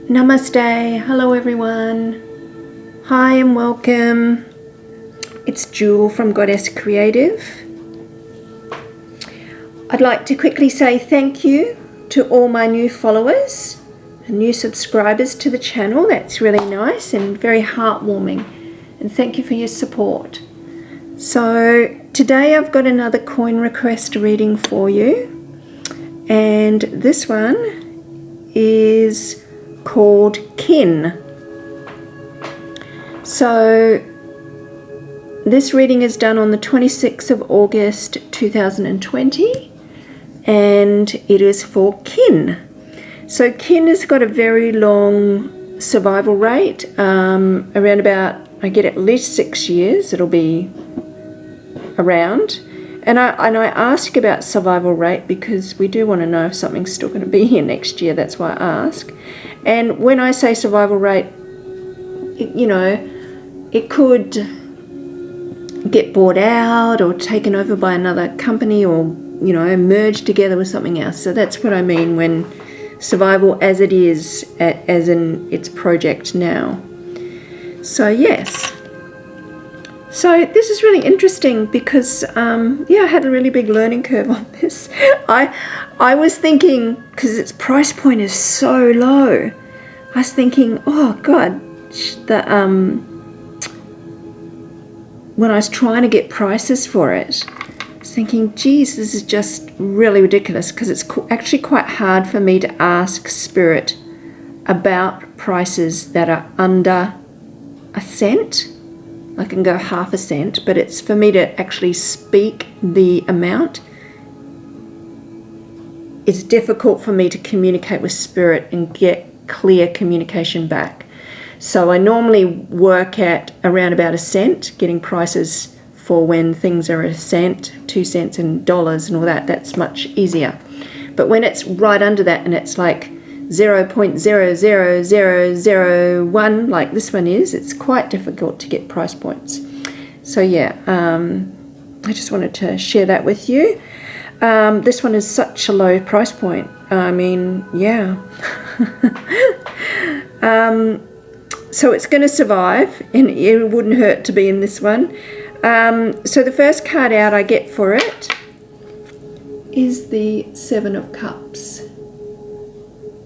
Namaste. Hello everyone. Hi and welcome. It's Jewel from Goddess Creative. I'd like to quickly say thank you to all my new followers and new subscribers to the channel. That's really nice and very heartwarming. And thank you for your support. So today I've got another coin request reading for you. And this one is called Kin. So this reading is done on the 26th of August 2020 and it is for Kin. So Kin has got a very long survival rate, around about, I get at least 6 years it'll be around. And I ask about survival rate because we do want to know if something's still going to be here next year. That's why I ask. And when I say survival rate, it could get bought out or taken over by another company or, merged together with something else. So that's what I mean when survival as it is, as in its project now. So yes. So this is really interesting because, I had a really big learning curve on this. I was thinking, because its price point is so low, I was thinking, oh God, when I was trying to get prices for it, I was thinking, geez, this is just really ridiculous because it's actually quite hard for me to ask Spirit about prices that are under a cent. I can go half a cent, but it's for me to actually speak the amount. It's difficult for me to communicate with Spirit and get clear communication back. So I normally work at around about a cent, getting prices for when things are a cent, 2 cents and dollars and all that, that's much easier. But when it's right under that and it's like 0.00001 like this one is, it's quite difficult to get price points. So yeah, I just wanted to share that with you. This one is such a low price point. I mean, yeah. So it's going to survive and it wouldn't hurt to be in this one. So the first card out I get for it is the Seven of Cups.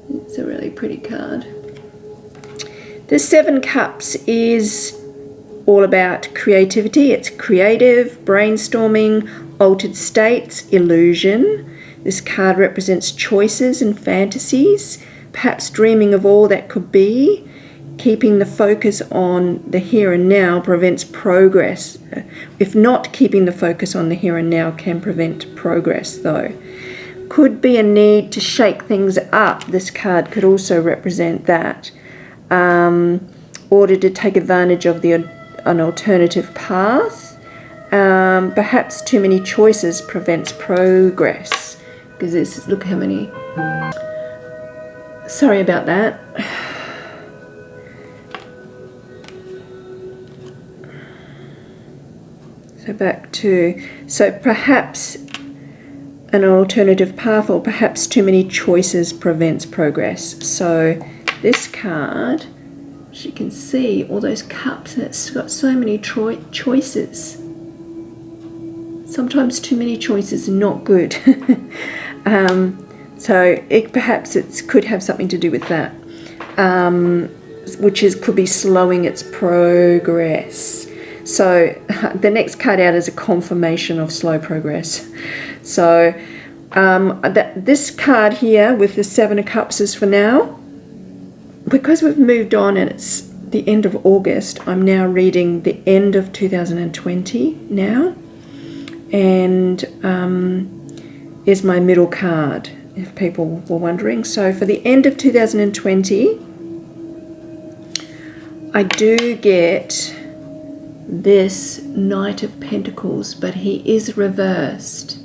It's a really pretty card. The Seven Cups is all about creativity. It's creative, brainstorming, altered states, illusion. This card represents choices and fantasies, perhaps dreaming of all that could be. Keeping the focus on the here and now prevents progress. If not, keeping the focus on the here and now can prevent progress though. Could be a need to shake things up. This card could also represent that. Or to take advantage of an alternative path. Perhaps too many choices prevents progress. Because this, look how many. Sorry about that. So back to, so perhaps an alternative path or perhaps too many choices prevents progress. So this card, as you can see, all those cups, and it's got so many choices. Sometimes too many choices is not good. So perhaps it could have something to do with that, which could be slowing its progress. So the next card out is a confirmation of slow progress. So this card here with the Seven of Cups is for now. Because we've moved on and it's the end of August, I'm now reading the end of 2020 now. And is my middle card, if people were wondering. So for the end of 2020, I do get this Knight of Pentacles, but he is reversed.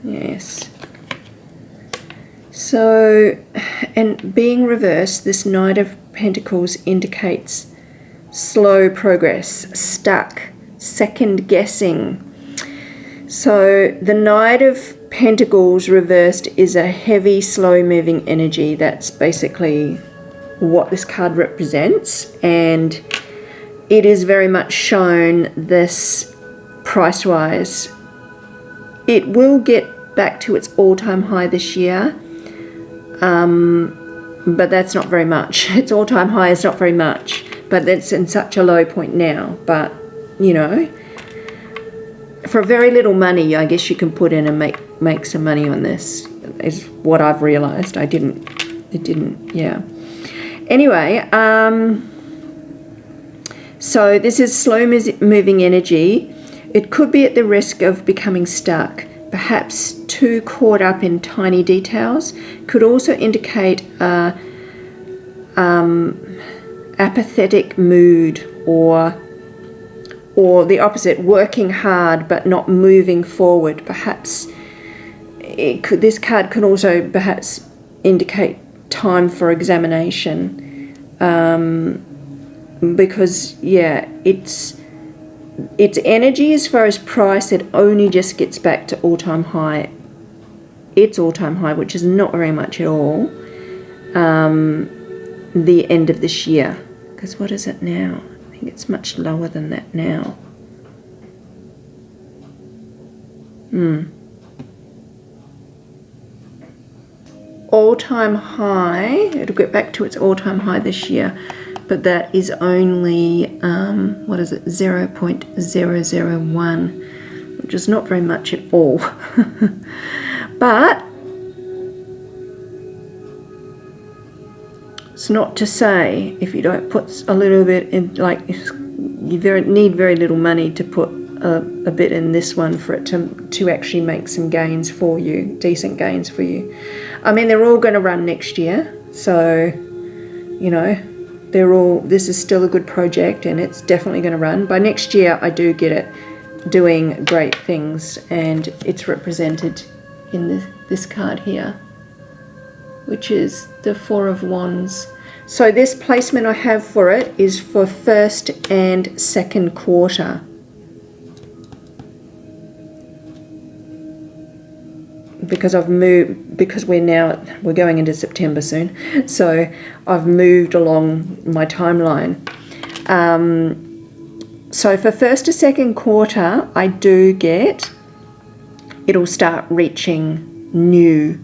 Yes. So, and being reversed, this Knight of Pentacles indicates slow progress, stuck, second guessing. So the Knight of Pentacles reversed is a heavy, slow-moving energy. That's basically what this card represents, and it is very much shown this price-wise. It will get back to its all-time high this year, but that's not very much. Its all-time high is not very much, but it's in such a low point now. But, you know, for very little money, I guess you can put in and make some money on this, is what I've realized. It didn't, yeah. Anyway, so this is slow-moving energy. It could be at the risk of becoming stuck, perhaps too caught up in tiny details. Could also indicate a apathetic mood, or the opposite, working hard but not moving forward. Perhaps this card can also perhaps indicate time for examination, because yeah, its energy as far as price, it only just gets back to all-time high. Its all-time high, which is not very much at all, the end of this year. Because what is it now? I think it's much lower than that now. All-time high, it'll get back to its all-time high this year, but that is only, what is it, 0.001, which is not very much at all. But it's not to say if you don't put a little bit in, like, you need very little money to put a bit in this one for it to actually make some gains for you, decent gains for you. I mean, they're all going to run next year, so, you know, this is still a good project, and it's definitely going to run. By next year, I do get it doing great things, and it's represented in this card here, which is the Four of Wands. So this placement I have for it is for first and second quarter. Because we're going into September soon, so I've moved along my timeline. So for first to second quarter, I do get, it'll start reaching new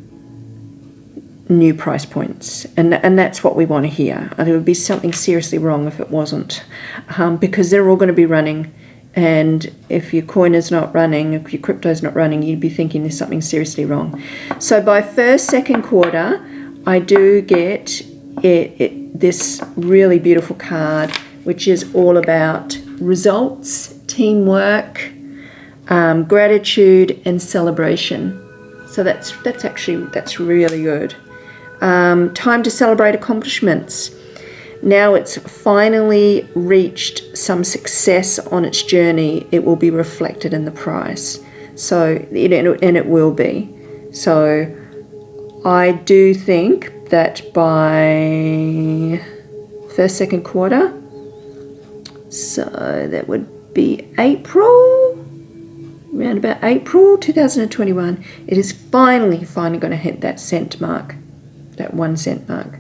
price points, and that's what we want to hear. And it would be something seriously wrong if it wasn't, because they're all going to be running. And if your coin is not running, if your crypto is not running, you'd be thinking there's something seriously wrong. So by first, second quarter, I do get this really beautiful card, which is all about results, teamwork, gratitude, and celebration. So that's really good. Time to celebrate accomplishments. Now it's finally reached some success on its journey. It will be reflected in the price. So, and it will be. So I do think that by first, second quarter, so that would be April, around about April 2021, it is finally going to hit that cent mark, that 1 cent mark.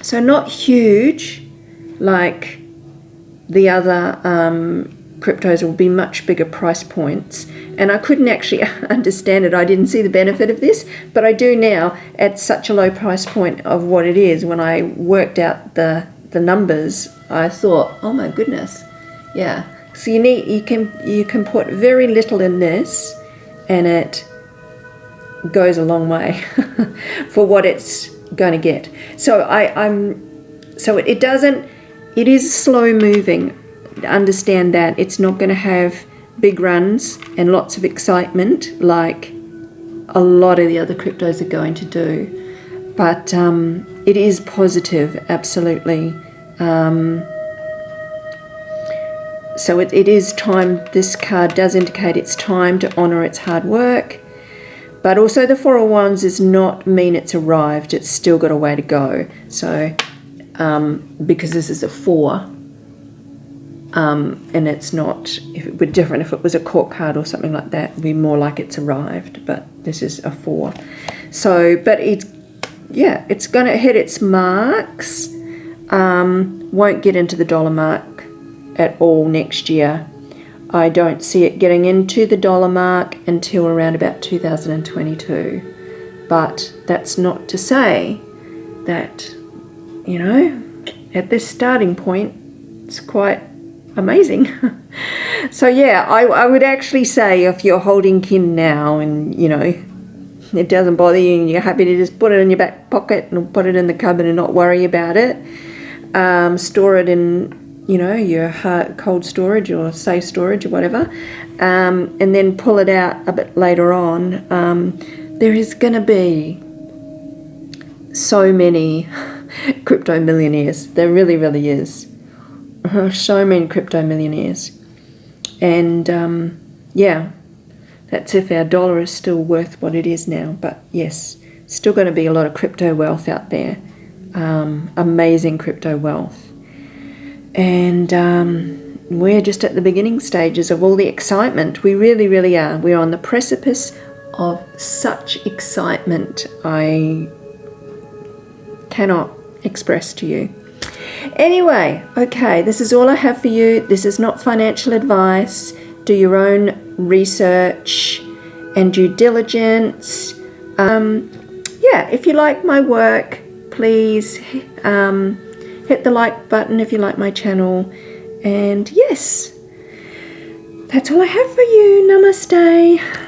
So not huge like the other cryptos, will be much bigger price points. And I couldn't actually understand it. I didn't see the benefit of this, but I do now at such a low price point of what it is. When I worked out the numbers, I thought, oh my goodness, yeah. So you can put very little in this, and it goes a long way for what it's going to get. So it is slow moving. Understand that it's not going to have big runs and lots of excitement like a lot of the other cryptos are going to do, but it is positive, absolutely. So it is time. This card does indicate it's time to honor its hard work. But also the Four of Wands does not mean it's arrived. It's still got a way to go. So, because this is a 4, And it's not, if it were different, if it was a court card or something like that, it'd be more like it's arrived, but this is a 4. So, but it's, yeah, it's going to hit its marks. Won't get into the dollar mark at all next year. I don't see it getting into the dollar mark until around about 2022. But that's not to say that, you know, at this starting point, it's quite amazing. So yeah, I would actually say if you're holding kin now and, you know, it doesn't bother you and you're happy to just put it in your back pocket and put it in the cupboard and not worry about it, store it in, you know, your cold storage or safe storage or whatever, and then pull it out a bit later on. There is going to be so many crypto millionaires. There really, really is. So many crypto millionaires. And yeah, that's if our dollar is still worth what it is now. But yes, still going to be a lot of crypto wealth out there. Amazing crypto wealth. And we're just at the beginning stages of all the excitement. We really, really are. We're on the precipice of such excitement I cannot express to you. Anyway, okay, this is all I have for you. This is not financial advice. Do your own research and due diligence. Yeah, if you like my work, please hit the like button if you like my channel. And yes, that's all I have for you. Namaste.